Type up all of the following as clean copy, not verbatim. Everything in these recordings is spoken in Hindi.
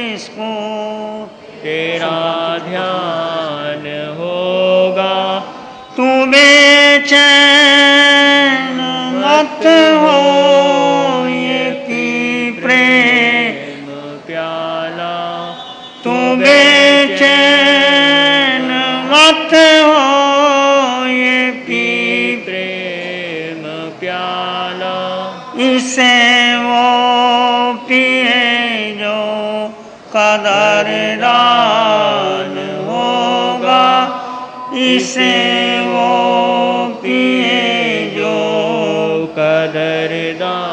जिसको तेरा ध्यान होगा, तू बेचैन मत हो, ये पी प्रेम प्याला। तू बेचैन मत हो, ये पी प्रेम प्याला। इसे वो पिए जो कदरदान होगा, इसे वो पिए जो कदरदान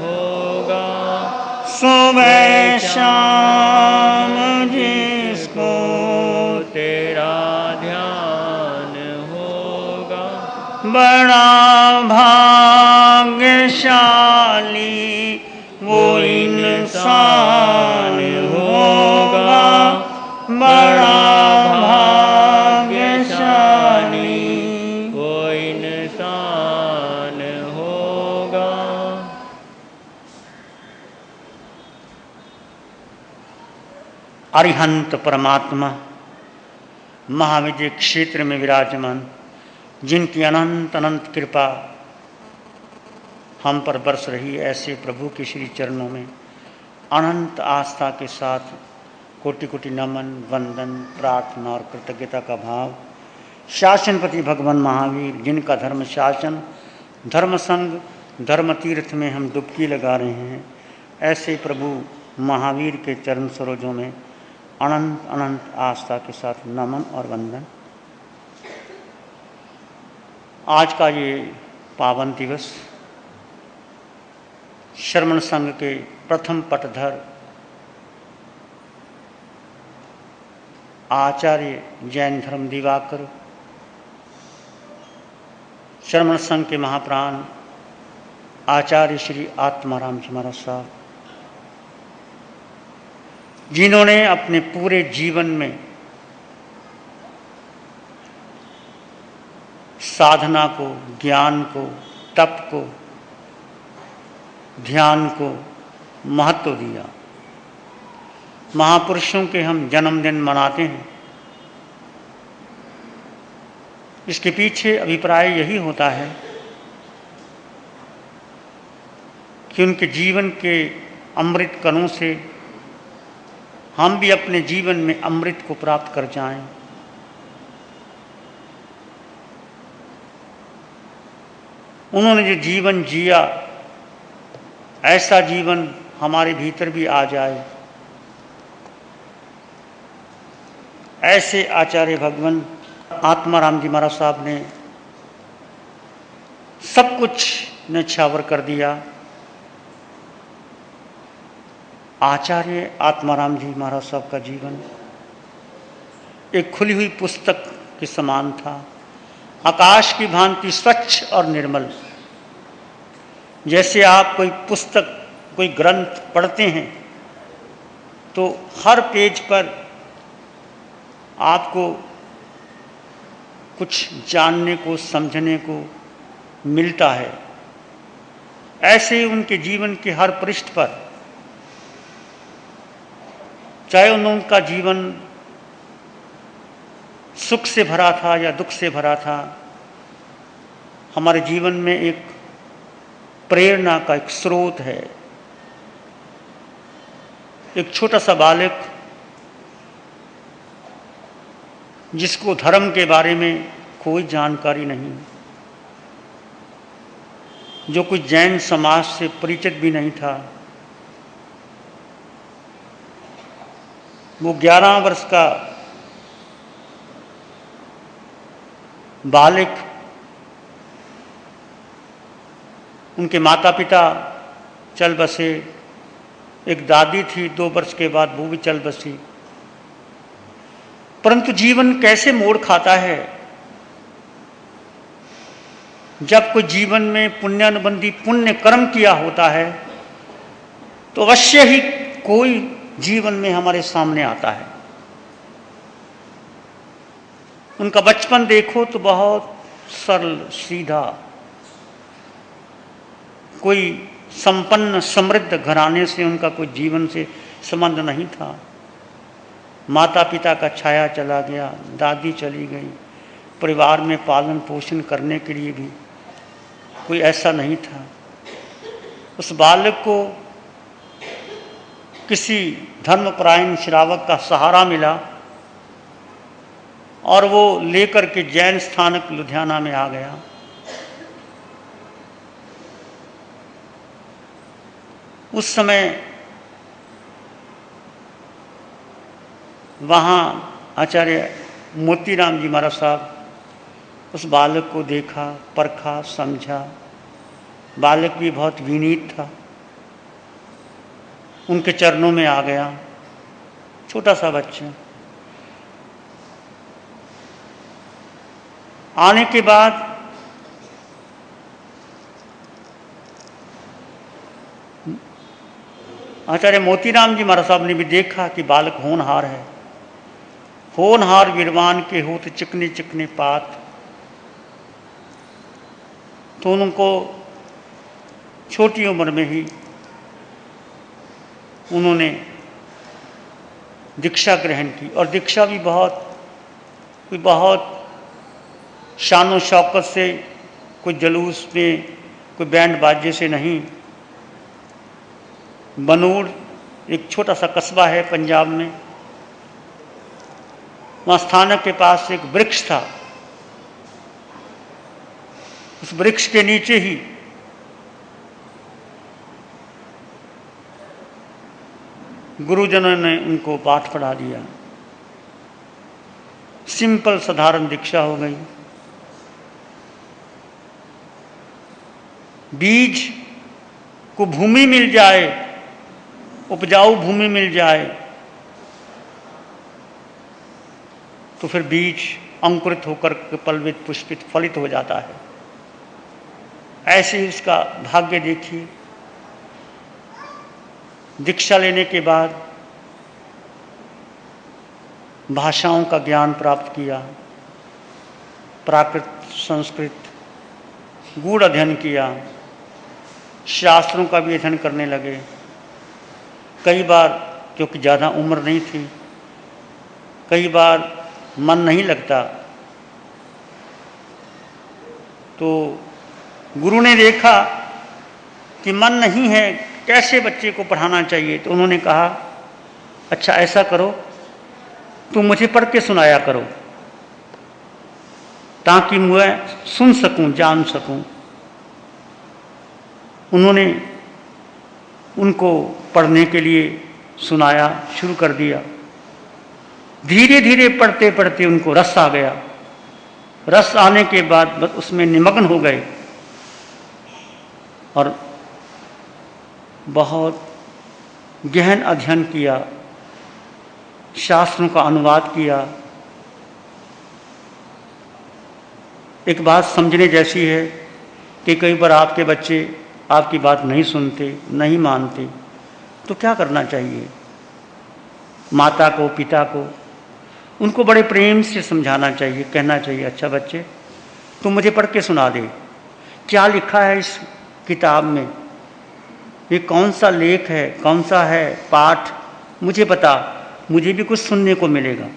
होगा। सुबह शाम जिसको तेरा ध्यान होगा, बड़ा भाग्यशाली वो इंसान होगा, बड़ा भाग्यशाली वो इंसान होगा। अरिहंत परमात्मा महाविजय क्षेत्र में विराजमान, जिनकी अनंत अनंत कृपा हम पर बरस रही, ऐसे प्रभु के श्री चरणों में अनंत आस्था के साथ कोटि कोटि नमन, वंदन, प्रार्थना और कृतज्ञता का भाव। शासनपति भगवान महावीर, जिनका धर्म शासन, धर्म संग, धर्म तीर्थ में हम डुबकी लगा रहे हैं, ऐसे प्रभु महावीर के चरण सरोजों में अनंत अनंत आस्था के साथ नमन और वंदन। आज का ये पावन दिवस श्रमण संघ के प्रथम पटधर आचार्य जैन धर्म दिवाकर, श्रमण संघ के महाप्राण आचार्य श्री आत्माराम जी महाराज साहब, जिन्होंने अपने पूरे जीवन में साधना को, ज्ञान को, तप को, ध्यान को महत्व दिया। महापुरुषों के हम जन्मदिन मनाते हैं, इसके पीछे अभिप्राय यही होता है कि उनके जीवन के अमृत कणों से हम भी अपने जीवन में अमृत को प्राप्त कर जाएं। उन्होंने जो जीवन जिया, ऐसा जीवन हमारे भीतर भी आ जाए। ऐसे आचार्य भगवान आत्माराम जी महाराज साहब ने सब कुछ न्यौछावर कर दिया। आचार्य आत्माराम जी महाराज साहब का जीवन एक खुली हुई पुस्तक के समान था, आकाश की भांति स्वच्छ और निर्मल। जैसे आप कोई पुस्तक, कोई ग्रंथ पढ़ते हैं तो हर पेज पर आपको कुछ जानने को, समझने को मिलता है। ऐसे ही उनके जीवन के हर पृष्ठ पर, चाहे उनका जीवन सुख से भरा था या दुख से भरा था, हमारे जीवन में एक प्रेरणा का एक स्रोत है। एक छोटा सा बालक जिसको धर्म के बारे में कोई जानकारी नहीं, जो कुछ जैन समाज से परिचित भी नहीं था, वो 11 वर्ष का बालक, उनके माता पिता चल बसे, एक दादी थी, 2 वर्ष के बाद वो भी चल बसी। परंतु जीवन कैसे मोड़ खाता है, जब कोई जीवन में पुण्यानुबंधी पुण्य कर्म किया होता है तो अवश्य ही कोई जीवन में हमारे सामने आता है। उनका बचपन देखो तो बहुत सरल सीधा, कोई संपन्न समृद्ध घराने से उनका कोई जीवन से संबंध नहीं था। माता पिता का छाया चला गया, दादी चली गई, परिवार में पालन पोषण करने के लिए भी कोई ऐसा नहीं था। उस बालक को किसी धर्मपरायण श्रावक का सहारा मिला और वो लेकर के जैन स्थानक लुधियाना में आ गया। उस समय वहाँ आचार्य मोतीराम जी महाराज साहब उस बालक को देखा, परखा, समझा। बालक भी बहुत विनीत था, उनके चरणों में आ गया, छोटा सा बच्चा। आने के बाद आचार्य मोतीराम जी महाराज साहब ने भी देखा कि बालक होनहार है। होनहार वीरवान के होत चिकने चिकने पात, तो उनको छोटी उम्र में ही उन्होंने दीक्षा ग्रहण की और दीक्षा भी बहुत शान और शौकत से, कोई जलूस में, कोई बैंड बाजे से नहीं। बनूड़ एक छोटा सा कस्बा है पंजाब में, वहाँ स्थानक के पास एक वृक्ष था। उस वृक्ष के नीचे ही गुरुजनों ने उनको पाठ पढ़ा दिया। सिंपल साधारण दीक्षा हो गई। बीज को भूमि मिल जाए, उपजाऊ भूमि मिल जाए, तो फिर बीज अंकुरित होकर पल्वित पुष्पित फलित हो जाता है। ऐसे ही उसका भाग्य देखिए। दीक्षा लेने के बाद भाषाओं का ज्ञान प्राप्त किया, प्राकृत संस्कृत गूढ़ अध्ययन किया, शास्त्रों का भी अध्ययन करने लगे। कई बार, क्योंकि ज़्यादा उम्र नहीं थी, कई बार मन नहीं लगता, तो गुरु ने देखा कि मन नहीं है, कैसे बच्चे को पढ़ाना चाहिए। तो उन्होंने कहा, अच्छा ऐसा करो, तुम मुझे पढ़ के सुनाया करो ताकि मैं सुन सकूं, जान सकूं। उन्होंने उनको पढ़ने के लिए सुनाया, शुरू कर दिया। धीरे धीरे पढ़ते पढ़ते उनको रस आ गया। रस आने के बाद बस उसमें निमग्न हो गए और बहुत गहन अध्ययन किया, शास्त्रों का अनुवाद किया। एक बात समझने जैसी है कि कई बार आपके बच्चे आपकी बात नहीं सुनते, नहीं मानते, तो क्या करना चाहिए? माता को, पिता को, उनको बड़े प्रेम से समझाना चाहिए, कहना चाहिए, अच्छा बच्चे तुम मुझे पढ़ के सुना दे, क्या लिखा है इस किताब में, ये कौन सा लेख है, कौन सा है पाठ, मुझे बता, मुझे भी कुछ सुनने को मिलेगा।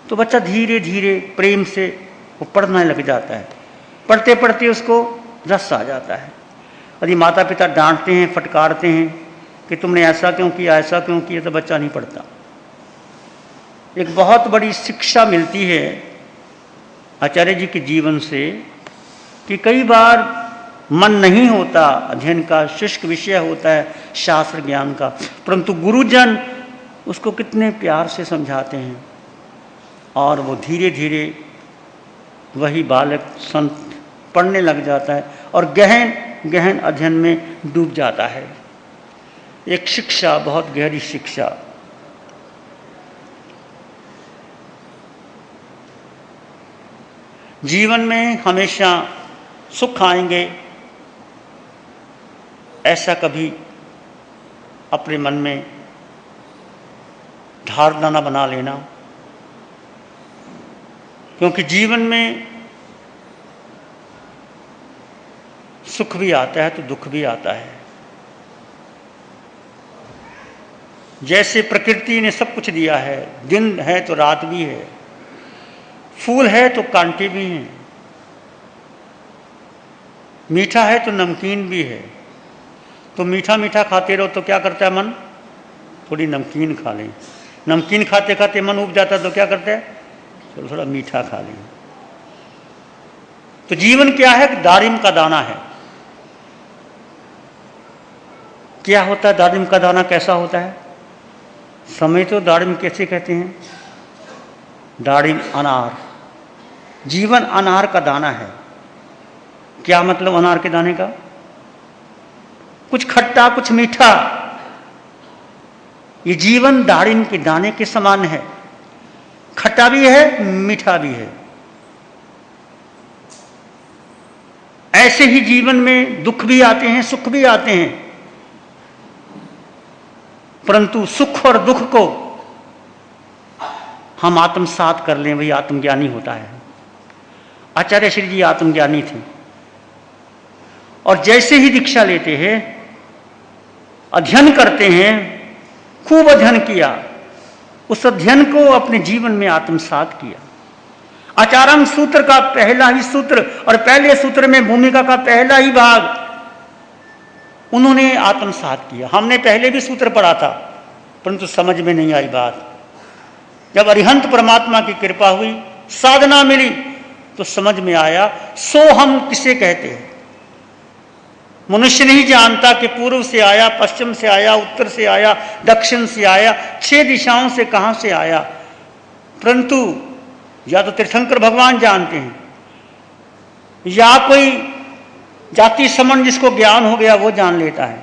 तो बच्चा धीरे धीरे प्रेम से वो पढ़ने लग जाता है। पढ़ते पढ़ते उसको रस आ जाता है। यदि माता पिता डांटते हैं, फटकारते हैं कि तुमने ऐसा क्यों किया, ऐसा क्यों किया, तो बच्चा नहीं पढ़ता। एक बहुत बड़ी शिक्षा मिलती है आचार्य जी के जीवन से कि कई बार मन नहीं होता अध्ययन का, शुष्क विषय होता है शास्त्र ज्ञान का, परंतु गुरुजन उसको कितने प्यार से समझाते हैं और वो धीरे धीरे वही बालक संत पढ़ने लग जाता है और गहन गहन अध्ययन में डूब जाता है। एक शिक्षा, बहुत गहरी शिक्षा। जीवन में हमेशा सुख आएंगे ऐसा कभी अपने मन में धारणा न बना लेना, क्योंकि जीवन में सुख भी आता है तो दुख भी आता है। जैसे प्रकृति ने सब कुछ दिया है, दिन है तो रात भी है, फूल है तो कांटे भी हैं, मीठा है तो नमकीन भी है। तो मीठा मीठा खाते रहो तो क्या करता है मन? थोड़ी नमकीन खा लें। नमकीन खाते खाते मन उब जाता है तो क्या करता है? चलो थोड़ा मीठा खा लें। तो जीवन क्या है? दारिम का दाना है। क्या होता है दारिम का दाना? कैसा होता है? समय तो दारिम कैसे कहते हैं? दारिम अनार। जीवन अनार का दाना है। क्या मतलब अनार के दाने का? कुछ खट्टा कुछ मीठा। ये जीवन दारिम के दाने के समान है, खट्टा भी है मीठा भी है। ऐसे ही जीवन में दुख भी आते हैं सुख भी आते हैं, परंतु सुख और दुख को हम आत्मसात कर लें, वही आत्मज्ञानी होता है। आचार्य श्री जी आत्मज्ञानी थे और जैसे ही दीक्षा लेते हैं, अध्ययन करते हैं, खूब अध्ययन किया, उस अध्ययन को अपने जीवन में आत्मसात किया। आचार्य सूत्र का पहला ही सूत्र और पहले सूत्र में भूमिका का पहला ही भाग उन्होंने आत्मसात किया। हमने पहले भी सूत्र पढ़ा था, परंतु समझ में नहीं आई बात। जब अरिहंत परमात्मा की कृपा हुई, साधना मिली, तो समझ में आया सो हम किसे कहते हैं। मनुष्य नहीं जानता कि पूर्व से आया, पश्चिम से आया, उत्तर से आया, दक्षिण से आया, 6 दिशाओं से कहां से आया। परंतु या तो तीर्थंकर भगवान जानते हैं, या कोई जाति समन जिसको ज्ञान हो गया वो जान लेता है,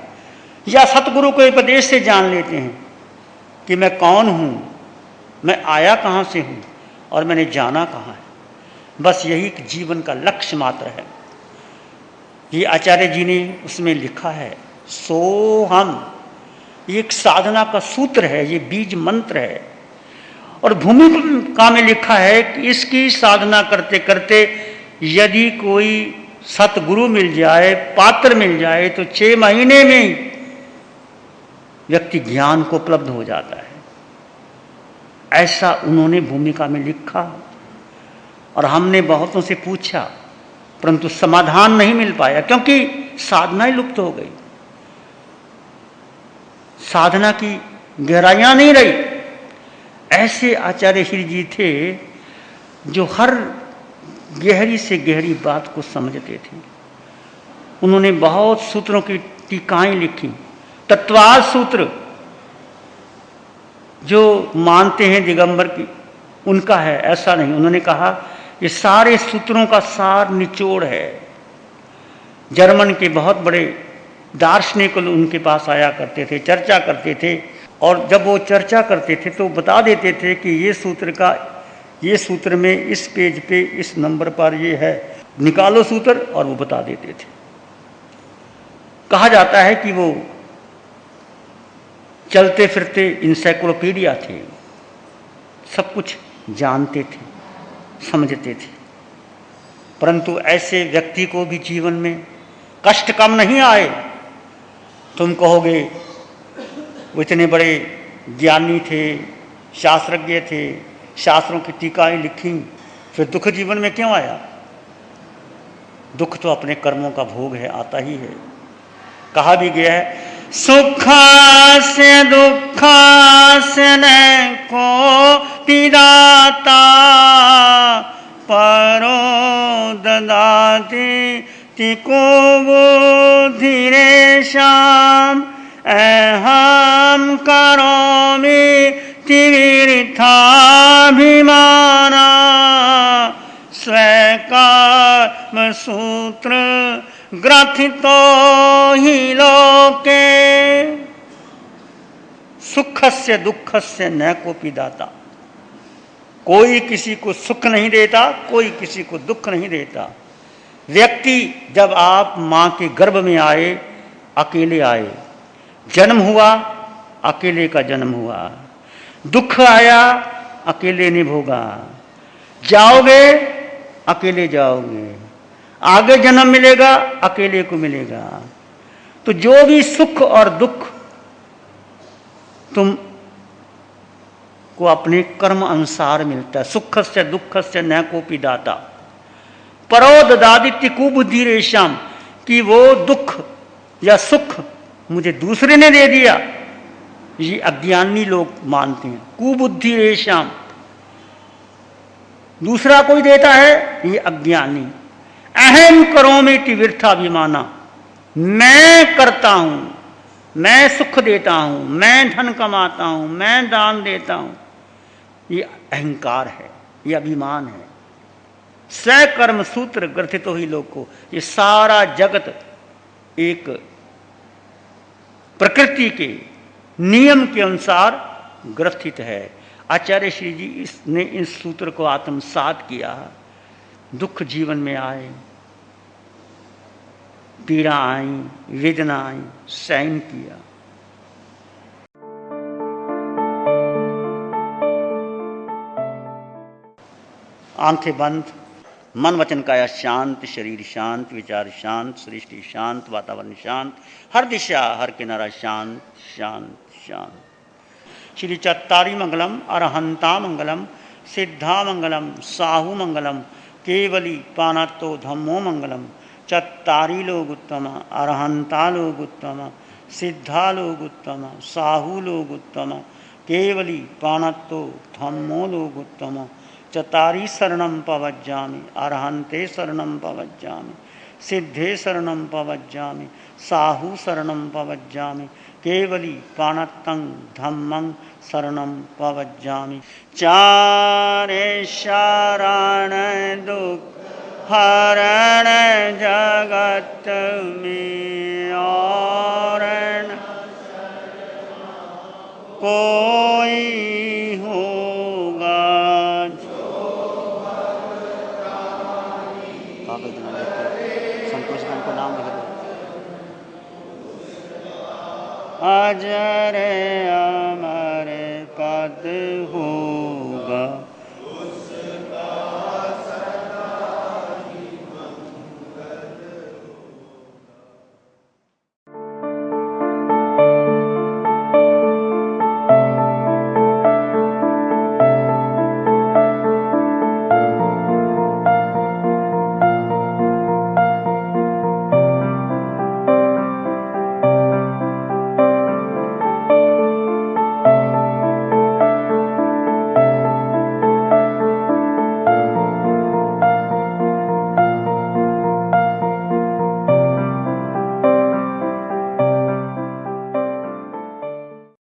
या सतगुरु को उपदेश से जान लेते हैं कि मैं कौन हूं, मैं आया कहां से हूं और मैंने जाना कहां है। बस यही जीवन का लक्ष्य मात्र है। ये आचार्य जी ने उसमें लिखा है सो हम। ये एक साधना का सूत्र है, ये बीज मंत्र है। और भूमिका में लिखा है कि इसकी साधना करते करते यदि कोई सतगुरु मिल जाए, पात्र मिल जाए, तो 6 महीने में ही व्यक्ति ज्ञान को उपलब्ध हो जाता है। ऐसा उन्होंने भूमिका में लिखा। और हमने बहुतों से पूछा, परंतु समाधान नहीं मिल पाया, क्योंकि साधना ही लुप्त हो गई, साधना की गहराइयां नहीं रही। ऐसे आचार्य श्री जी थे जो हर गहरी से गहरी बात को समझते थे। उन्होंने बहुत सूत्रों की टीकाएं लिखी। तत्वाद सूत्र जो मानते हैं दिगंबर की, उनका है, ऐसा नहीं। उन्होंने कहा ये सारे सूत्रों का सार निचोड़ है। जर्मन के बहुत बड़े दार्शनिक उनके पास आया करते थे, चर्चा करते थे, और जब वो चर्चा करते थे तो बता देते थे कि ये सूत्र में इस पेज पे इस नंबर पर ये है, निकालो सूत्र, और वो बता देते थे। कहा जाता है कि वो चलते फिरते इंसाइक्लोपीडिया थे, सब कुछ जानते थे, समझते थे। परंतु ऐसे व्यक्ति को भी जीवन में कष्ट कम नहीं आए। तुम कहोगे वो इतने बड़े ज्ञानी थे, शास्त्रज्ञ थे, शास्त्रों की टीकाएं लिखी, फिर दुख जीवन में क्यों आया? दुख तो अपने कर्मों का भोग है, आता ही है। कहा भी गया है सुखास्य दुखास्य न को पिदाता परो ददाति तिको बुद्धिरे श्याम अहम करोमि तीर्थाभिमाना स्वकर्म सूत्र ग्रथितो ही लोके सुखस्य दुखस्य न कोपि दाता। कोई किसी को सुख नहीं देता, कोई किसी को दुख नहीं देता। व्यक्ति जब आप मां के गर्भ में आए, अकेले आए, जन्म हुआ, अकेले का जन्म हुआ, दुख आया, अकेले ने भोगा, जाओगे अकेले जाओगे, आगे जन्म मिलेगा अकेले को मिलेगा। तो जो भी सुख और दुख तुम को अपने कर्म अनुसार मिलता है। सुख से दुख से न कोपी दाता परो ददादित्य कुबुद्धि रेशम, कि वो दुख या सुख मुझे दूसरे ने दे दिया, ये अज्ञानी लोग मानते हैं। कुबुद्धि रेशम, दूसरा कोई देता है, ये अज्ञानी। अहम करोमिति वृथाभिमाना, मैं करता हूं, मैं सुख देता हूं, मैं धन कमाता हूं, मैं दान देता हूं, ये अहंकार है, ये अभिमान है। स्वकर्म सूत्र ग्रथित ही लोग को, ये सारा जगत एक प्रकृति के नियम के अनुसार ग्रथित है। आचार्य श्री जी इसने इस सूत्र को आत्मसात किया। दुख जीवन में आए, पीड़ा आई, वेदना आई, सहन किया। आंखें बंद, मन वचन काया शांत, शरीर शांत, विचार शांत, सृष्टि शांत, वातावरण शांत, हर दिशा हर किनारा शांत शांत शांत। श्री चत्तारी मंगलम, अरहंता मंगलम, सिद्धा मंगलम, साहू मंगलम, केवली पानातो धम्मो मंगलम। चत्तारी लोग उत्तम, अरहंता लोग उत्तम, सिद्धा लोग उत्तम, साहू लोग उत्तम, केवली पानातो धम्मो लोग उत्तम। चतारी शरणं पवज्जामि, अरहंते शरणं पवज्जामि, सिद्धे शरणं पवज्जामि, साहू शरणं पवज्जामि, केवली पाणत्तं धम्मं शरणं पवज्जामि। चारे शरण दुख हरण जगत में और कोई होगा। संतोष को नाम लिख दो। अजर अमर पद हो